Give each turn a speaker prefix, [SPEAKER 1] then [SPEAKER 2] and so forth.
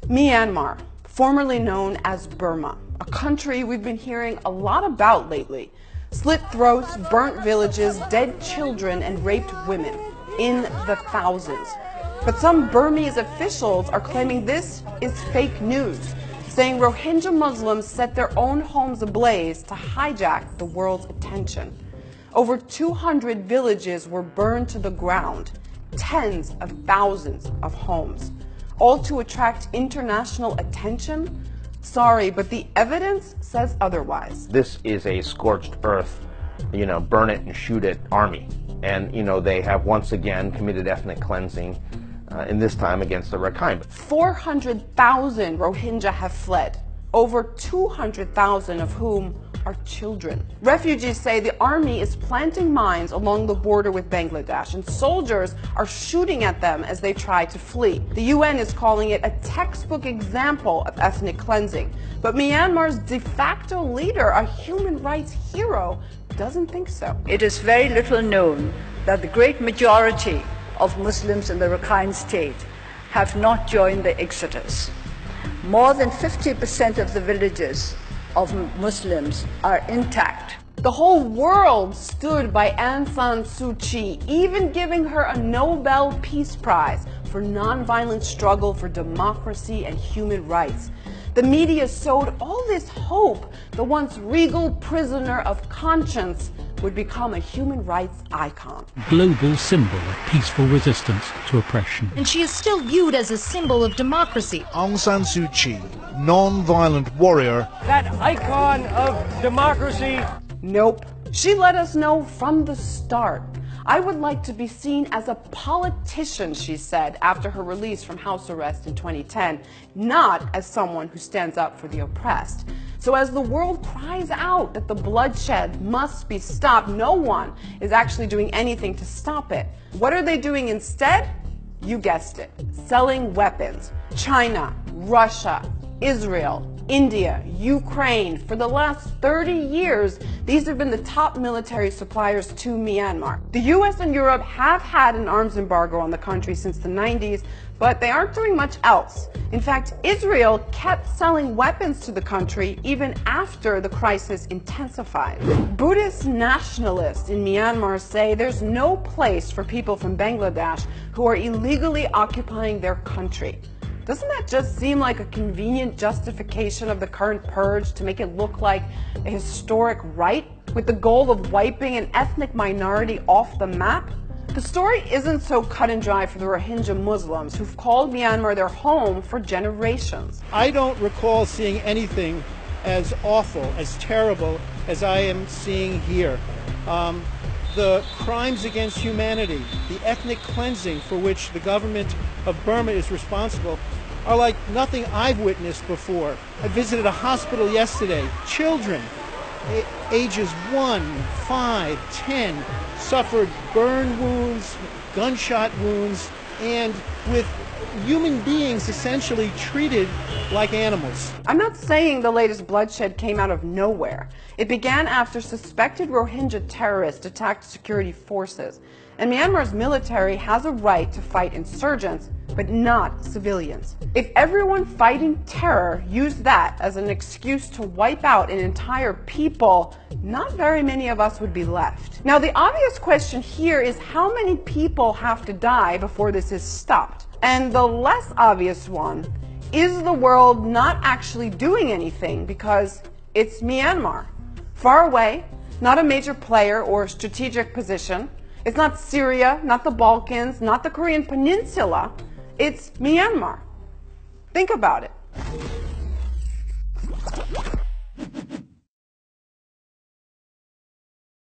[SPEAKER 1] Myanmar, formerly known as Burma, a country we've been hearing a lot about lately. Slit throats, burnt villages, dead children, and raped women in the thousands. But some Burmese officials are claiming this is fake news, saying Rohingya Muslims set their own homes ablaze to hijack the world's attention. Over 200 villages were burned to the ground, tens of thousands of homes, all to attract international attention? Sorry, but the evidence says otherwise.
[SPEAKER 2] This is a scorched earth, burn it and shoot it army. And, they have once again committed ethnic cleansing, in this time against the Rakhine.
[SPEAKER 1] 400,000 Rohingya have fled, over 200,000 of whom are children. Refugees say the army is planting mines along the border with Bangladesh, and soldiers are shooting at them as they try to flee. The UN is calling it a textbook example of ethnic cleansing. But Myanmar's de facto leader, a human rights hero, doesn't think so.
[SPEAKER 3] It is very little known that the great majority of Muslims in the Rakhine state have not joined the exodus. More than 50% of the villages of Muslims are intact.
[SPEAKER 1] The whole world stood by Aung San Suu Kyi, even giving her a Nobel Peace Prize for nonviolent struggle for democracy and human rights. The media sowed all this hope the once regal prisoner of conscience would become a human rights icon.
[SPEAKER 4] Global symbol of peaceful resistance to oppression.
[SPEAKER 5] And she is still viewed as a symbol of democracy.
[SPEAKER 6] Aung San Suu Kyi, non-violent warrior.
[SPEAKER 7] That icon of democracy.
[SPEAKER 1] Nope. She let us know from the start. I would like to be seen as a politician, she said after her release from house arrest in 2010, not as someone who stands up for the oppressed. So as the world cries out that the bloodshed must be stopped, no one is actually doing anything to stop it. What are they doing instead? You guessed it, selling weapons. China, Russia, Israel, India, Ukraine. For the last 30 years, these have been the top military suppliers to Myanmar. The US and Europe have had an arms embargo on the country since the 90s, but they aren't doing much else. In fact, Israel kept selling weapons to the country even after the crisis intensified. Buddhist nationalists in Myanmar say there's no place for people from Bangladesh who are illegally occupying their country. Doesn't that just seem like a convenient justification of the current purge to make it look like a historic right, with the goal of wiping an ethnic minority off the map? The story isn't so cut and dry for the Rohingya Muslims who've called Myanmar their home for generations.
[SPEAKER 8] I don't recall seeing anything as awful, as terrible as I am seeing here. The crimes against humanity, the ethnic cleansing for which the government of Burma is responsible, are like nothing I've witnessed before. I visited a hospital yesterday. Children, ages 1, 5, 10, suffered burn wounds, gunshot wounds, and with human beings essentially treated like animals.
[SPEAKER 1] I'm not saying the latest bloodshed came out of nowhere. It began after suspected Rohingya terrorists attacked security forces. And Myanmar's military has a right to fight insurgents, but not civilians. If everyone fighting terror used that as an excuse to wipe out an entire people, not very many of us would be left. Now, the obvious question here is how many people have to die before this is stopped? And the less obvious one, is the world not actually doing anything because it's Myanmar? Far away, not a major player or strategic position. It's not Syria, not the Balkans, not the Korean Peninsula. It's Myanmar. Think about it.